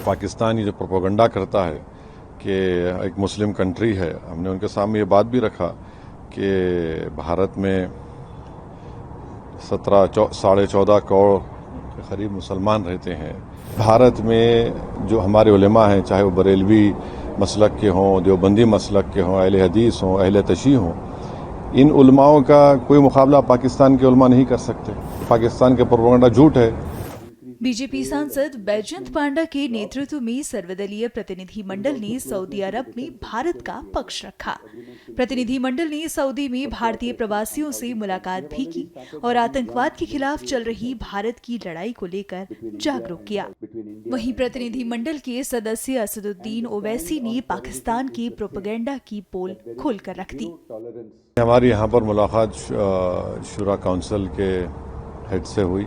पाकिस्तान ये जो प्रोपेगेंडा करता है कि एक मुस्लिम कंट्री है, हमने उनके सामने ये बात भी रखा कि भारत में 14.5 करोड़ के करीब मुसलमान रहते हैं। भारत में जो हमारे उलेमा हैं, चाहे वो बरेलवी मसलक के हों, देवबंदी मसलक के हों, अहले हदीस हों, अहले तशीह हों, इन उलमाओं का कोई मुकाबला पाकिस्तान के उलमा नहीं कर सकते। पाकिस्तान के प्रोपेगेंडा झूठ है। बीजेपी सांसद बैजयंत पांडा के नेतृत्व में सर्वदलीय प्रतिनिधिमंडल ने सऊदी अरब में भारत का पक्ष रखा। प्रतिनिधिमंडल ने सऊदी में भारतीय प्रवासियों से मुलाकात भी की और आतंकवाद के खिलाफ चल रही भारत की लड़ाई को लेकर जागरूक किया। वहीं प्रतिनिधिमंडल के सदस्य असदुद्दीन ओवैसी ने पाकिस्तान के प्रोपेगेंडा की पोल खोलकर रख दी। हमारी यहाँ पर मुलाकात शुरा काउंसिल के हेड से हुई।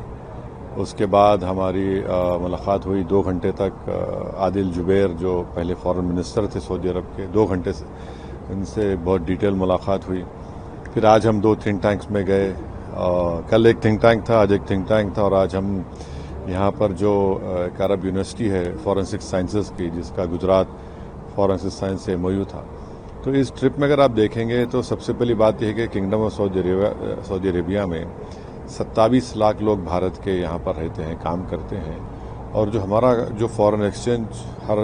उसके बाद हमारी मुलाकात हुई 2 घंटे तक आदिल जुबैर, जो पहले फॉरेन मिनिस्टर थे सऊदी अरब के, 2 घंटे से इनसे बहुत डिटेल मुलाकात हुई। फिर आज हम 2 थिंक टैंक्स में गए। कल एक थिंक टैंक था, आज एक थिंक टैंक था, और आज हम यहाँ पर जो एक अरब यूनिवर्सिटी है फॉरेंसिक साइंसेस की, जिसका गुजरात फॉरेंसिक साइंस से MOU था। तो इस ट्रिप में अगर आप देखेंगे तो सबसे पहली बात यह है कि किंगडम ऑफ सऊदी अरेबिया में 27 लाख लोग भारत के यहाँ पर रहते हैं, काम करते हैं, और जो हमारा जो फॉरेन एक्सचेंज हर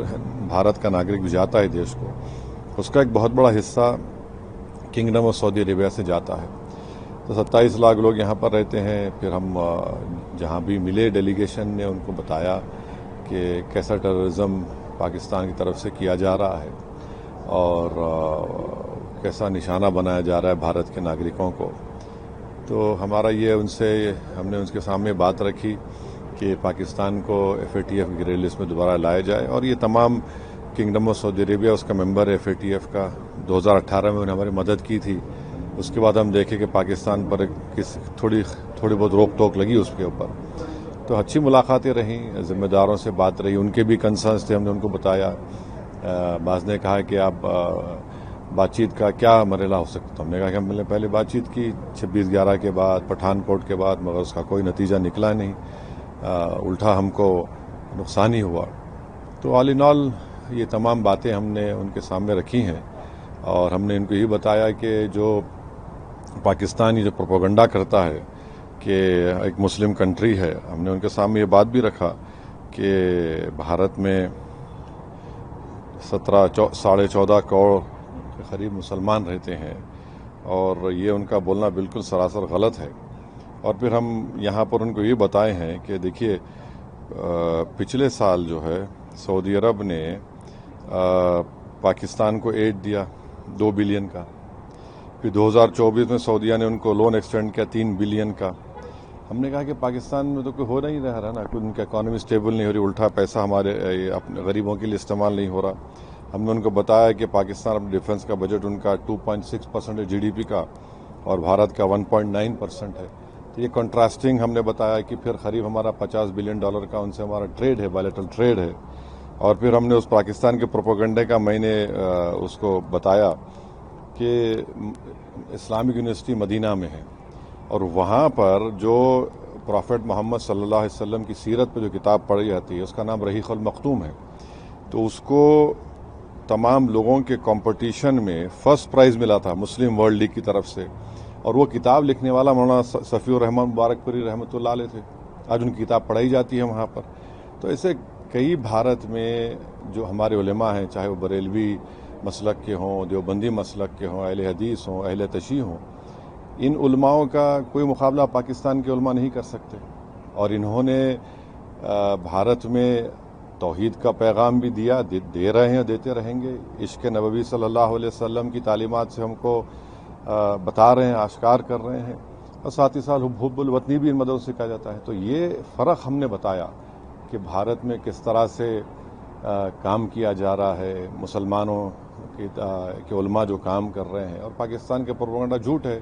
भारत का नागरिक भी जाता है देश को, उसका एक बहुत बड़ा हिस्सा किंगडम ऑफ सऊदी अरेबिया से जाता है। तो 27 लाख लोग यहाँ पर रहते हैं। फिर हम जहाँ भी मिले, डेलीगेशन ने उनको बताया कि कैसा टेररिज्म पाकिस्तान की तरफ से किया जा रहा है और कैसा निशाना बनाया जा रहा है भारत के नागरिकों को। तो हमारा ये हमने उनके सामने बात रखी कि पाकिस्तान को FATF की ग्रे लिस्ट में दोबारा लाया जाए, और ये तमाम किंगडम ऑफ सऊदी अरेबिया उसका मेंबर है FATF का। 2018 में उन्होंने हमारी मदद की थी। उसके बाद हम देखें कि पाकिस्तान पर थोड़ी बहुत रोक टोक लगी उसके ऊपर। तो अच्छी मुलाकातें रहीं, जिम्मेदारों से बात रही, उनके भी कंसर्न्स थे, हमने उनको बताया। बाज़ ने कहा कि आप बातचीत का क्या मरहला हो सकता। हमने कहा कि हमने पहले बातचीत की 26/11 के बाद, पठानकोट के बाद, मगर उसका कोई नतीजा निकला नहीं। उल्टा हमको नुकसान ही हुआ। तो ऑल इन ऑल ये तमाम बातें हमने उनके सामने रखी हैं, और हमने इनको ये बताया कि जो पाकिस्तान ये जो प्रोपेगेंडा करता है कि एक मुस्लिम कंट्री है, हमने उनके सामने ये बात भी रखा कि भारत में 14.5 करोड़ के करीब मुसलमान रहते हैं, और ये उनका बोलना बिल्कुल सरासर गलत है। और फिर हम यहाँ पर उनको ये बताए हैं कि देखिए, पिछले साल जो है सऊदी अरब ने पाकिस्तान को एड दिया 2 बिलियन का। फिर 2024 में सऊदीया ने उनको लोन एक्सटेंड किया 3 बिलियन का। हमने कहा कि पाकिस्तान में तो कोई हो नहीं रहा ना, कोई उनकी इकॉनमी स्टेबल नहीं हो रही, उल्टा पैसा हमारे अपने गरीबों के लिए इस्तेमाल नहीं हो रहा। हमने उनको बताया कि पाकिस्तान अपने डिफेंस का बजट उनका 2.6% है GDP का, और भारत का 1.9% है। तो ये कंट्रास्टिंग हमने बताया कि फिर करीब हमारा $50 बिलियन का उनसे हमारा ट्रेड है, बायलैटरल ट्रेड है। और फिर हमने उस पाकिस्तान के प्रोपेगेंडे का मैंने उसको बताया कि इस्लामिक यूनिवर्सिटी मदीना में है, और वहाँ पर जो प्रॉफेट मोहम्मद सल्लल्लाहु अलैहि वसल्लम की सीरत पर जो किताब पढ़ी जाती है, उसका नाम रहीक़ुल मख्तूम है। तो उसको तमाम लोगों के कंपटीशन में फर्स्ट प्राइज़ मिला था मुस्लिम वर्ल्ड लीग की तरफ से, और वो किताब लिखने वाला मौलाना सफ़ीउर रहमान मुबारकपुरी रहमतुल्लाह अलैह थे। आज उनकी किताब पढ़ाई जाती है वहाँ पर। तो ऐसे कई भारत में जो हमारे उलेमा हैं, चाहे वो बरेलवी मसलक के हों, देवबंदी मसलक के हों, अहले हदीस हों, अहले तशीह हों, इन उलमाओं का कोई मुकाबला पाकिस्तान के उलमा नहीं कर सकते। और इन्होंने भारत में तौहीद का पैगाम भी दिया, दे रहे हैं, देते रहेंगे। इश्क़ नबवी सल्लल्लाहु अलैहि वसल्लम की तालीमात से हमको बता रहे हैं, आश्कार कर रहे हैं, और साथ ही साथ हुब्बुल वतनी भी इन मदद से कहा जाता है। तो ये फ़र्क हमने बताया कि भारत में किस तरह से काम किया जा रहा है, मुसलमानों के उलमा जो काम कर रहे हैं, और पाकिस्तान के प्रोपेगेंडा झूठ है।